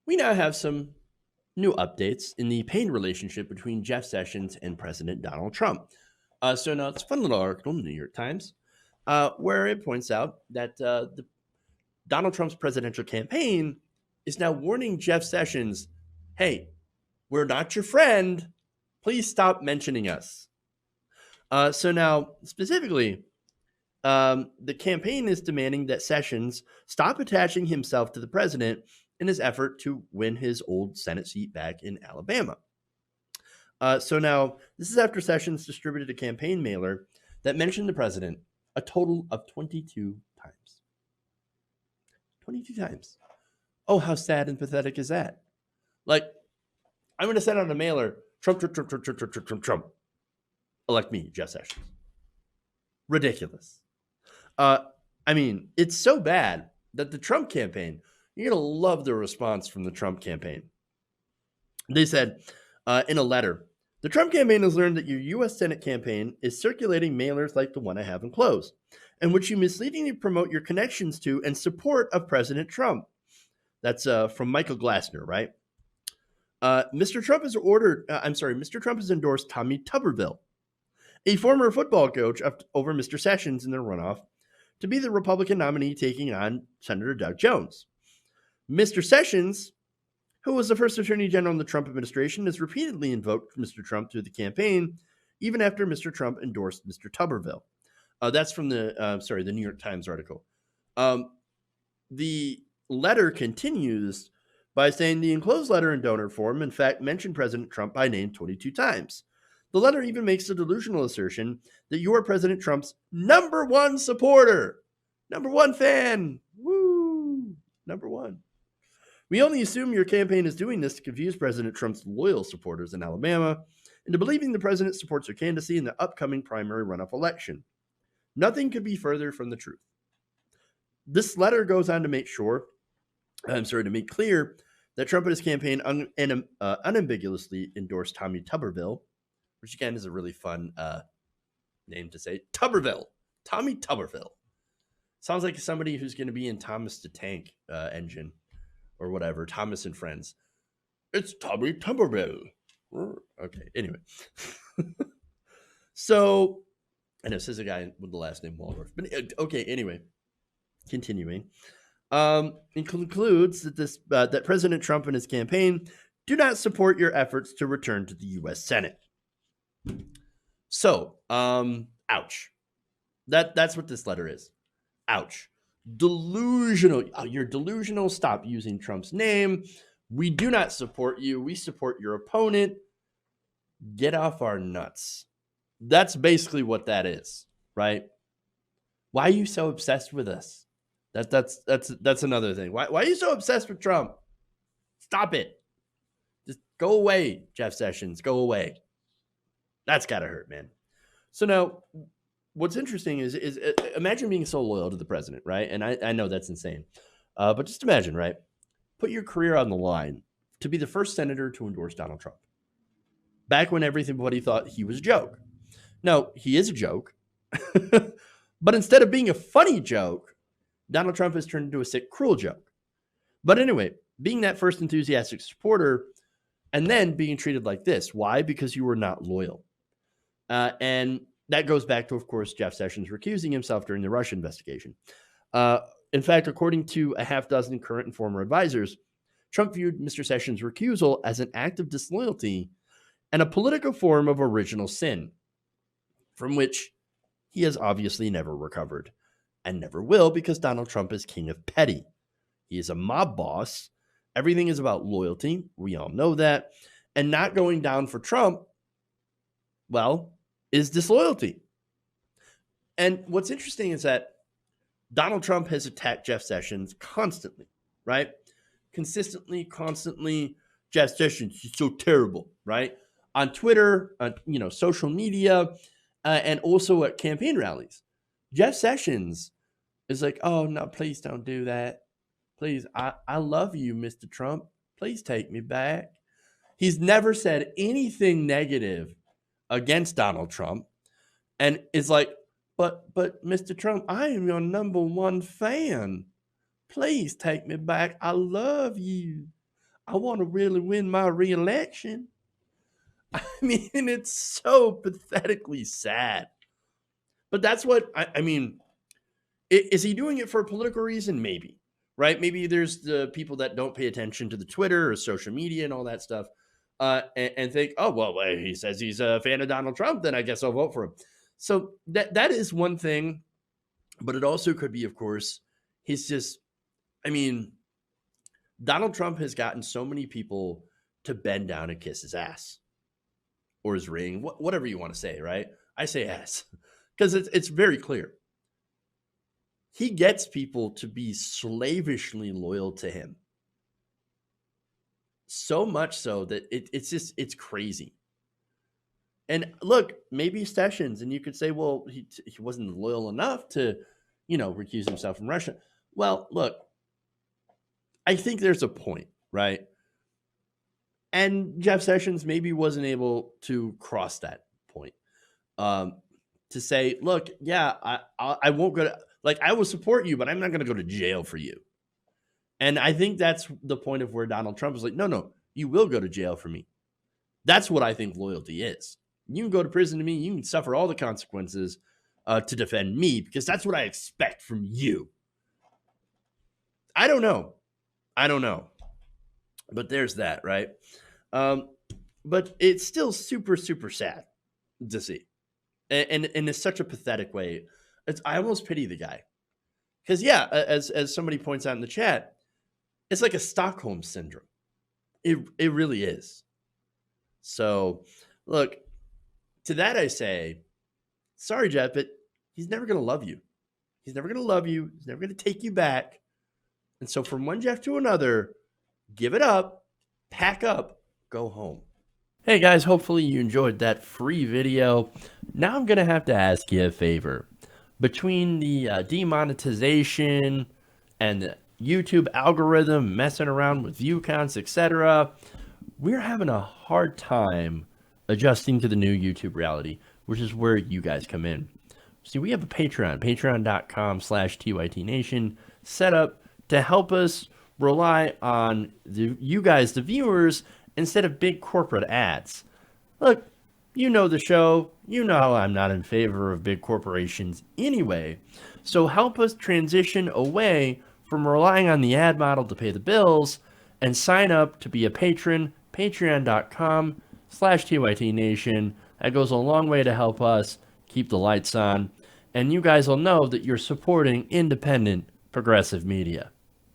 we now have some new updates in the pain relationship between Jeff Sessions and President Donald Trump. So now it's a fun little article in the New York Times where it points out that Donald Trump's presidential campaign is now warning Jeff Sessions, hey, we're not your friend. Please stop mentioning us. So now, specifically, the campaign is demanding that Sessions stop attaching himself to the president in his effort to win his old Senate seat back in Alabama. So now, this is after Sessions distributed a campaign mailer that mentioned the president a total of 22 times. 22 times. Oh, how sad and pathetic is that? Like, I'm going to send out a mailer Trump, Trump, Trump, Trump, Trump, Trump, Trump, Trump, Trump. Elect me, Jeff Sessions. Ridiculous. I mean, it's so bad that the Trump campaign, you're going to love the response from the Trump campaign. They said in a letter, the Trump campaign has learned that your U.S. Senate campaign is circulating mailers like the one I have enclosed, in which you misleadingly promote your connections to and support of President Trump. That's from Michael Glassner, right? Mr. Trump has endorsed Tommy Tuberville, a former football coach over Mr. Sessions in the runoff, to be the Republican nominee taking on Senator Doug Jones. Mr. Sessions, who was the first attorney general in the Trump administration, has repeatedly invoked Mr. Trump through the campaign, even after Mr. Trump endorsed Mr. Tuberville. That's from the New York Times article. The letter continues by saying the enclosed letter in donor form, in fact, mentioned President Trump by name 22 times. The letter even makes the delusional assertion that you are President Trump's number one supporter, number one fan. Woo! Number one. We only assume your campaign is doing this to confuse President Trump's loyal supporters in Alabama into believing the president supports their candidacy in the upcoming primary runoff election. Nothing could be further from the truth. This letter goes on to make clear that Trump and his campaign unambiguously endorsed Tommy Tuberville, which again is a really fun name to say. Tuberville. Tommy Tuberville. Sounds like somebody who's going to be in Thomas the Tank Engine or whatever. Thomas and Friends. It's Tommy Tuberville. Okay, anyway. So, I know this is a guy with the last name Waldorf. But okay, anyway. Continuing. It concludes that that President Trump and his campaign do not support your efforts to return to the U.S. Senate. So, ouch. That's what this letter is. Ouch. Delusional. You're delusional. Stop using Trump's name. We do not support you. We support your opponent. Get off our nuts. That's basically what that is, right? Why are you so obsessed with us? That's another thing. Why are you so obsessed with Trump? Stop it. Just go away, Jeff Sessions. Go away. That's gotta hurt, man. So now, what's interesting is imagine being so loyal to the president, right? And I know that's insane, but just imagine, right? Put your career on the line to be the first senator to endorse Donald Trump. Back when everybody thought he was a joke. No, he is a joke, but instead of being a funny joke, Donald Trump has turned into a sick, cruel joke. But anyway, being that first enthusiastic supporter and then being treated like this. Why? Because you were not loyal. And that goes back to, of course, Jeff Sessions recusing himself during the Russia investigation. In fact, according to a half dozen current and former advisors, Trump viewed Mr. Sessions' recusal as an act of disloyalty and a political form of original sin, from which he has obviously never recovered and never will, because Donald Trump is king of petty. He is a mob boss. Everything is about loyalty. We all know that. And not going down for Trump, well, is disloyalty. And what's interesting is that Donald Trump has attacked Jeff Sessions constantly, right? Consistently, constantly. Jeff Sessions, he's so terrible, right? On Twitter, on social media, and also at campaign rallies. Jeff Sessions is like, oh, no, please don't do that. Please, I love you, Mr. Trump. Please take me back. He's never said anything negative against Donald Trump. And it's like, but Mr. Trump, I am your number one fan. Please take me back. I love you. I want to really win my reelection. I mean, it's so pathetically sad. But that's what I mean. Is he doing it for a political reason? Maybe, right? Maybe there's the people that don't pay attention to the Twitter or social media and all that stuff, and think, oh well, he says he's a fan of Donald Trump, then I guess I'll vote for him. So that is one thing, but it also could be, of course, he's just. I mean, Donald Trump has gotten so many people to bend down and kiss his ass or his ring, whatever you want to say, right? I say ass because it's very clear. He gets people to be slavishly loyal to him. So much so that it's crazy. And look, maybe Sessions, and you could say, well, he wasn't loyal enough to, recuse himself from Russia. Well, look, I think there's a point, right? And Jeff Sessions maybe wasn't able to cross that point. To say, look, yeah, I won't go to, like, I will support you, but I'm not going to go to jail for you. And I think that's the point of where Donald Trump is like, no, you will go to jail for me. That's what I think loyalty is. You can go to prison to me. You can suffer all the consequences to defend me because that's what I expect from you. I don't know. But there's that, right? But it's still super, super sad to see. And in such a pathetic way. I almost pity the guy. Because, yeah, as somebody points out in the chat, it's like a Stockholm syndrome. It really is. So, look, to that I say, sorry, Jeff, but he's never going to love you. He's never going to love you. He's never going to take you back. And so from one Jeff to another, give it up, pack up, go home. Hey guys, hopefully you enjoyed that free video. Now I'm going to have to ask you a favor. Between the demonetization and the YouTube algorithm messing around with view counts, etc., we're having a hard time adjusting to the new YouTube reality, which is where you guys come in. See, we have a Patreon, patreon.com/TYTNation, set up to help us rely on you guys, the viewers, instead of big corporate ads. Look, you know the show. You know I'm not in favor of big corporations anyway. So help us transition away from relying on the ad model to pay the bills and sign up to be a patron, patreon.com/TYTNation. That goes a long way to help us keep the lights on. And you guys will know that you're supporting independent, progressive media.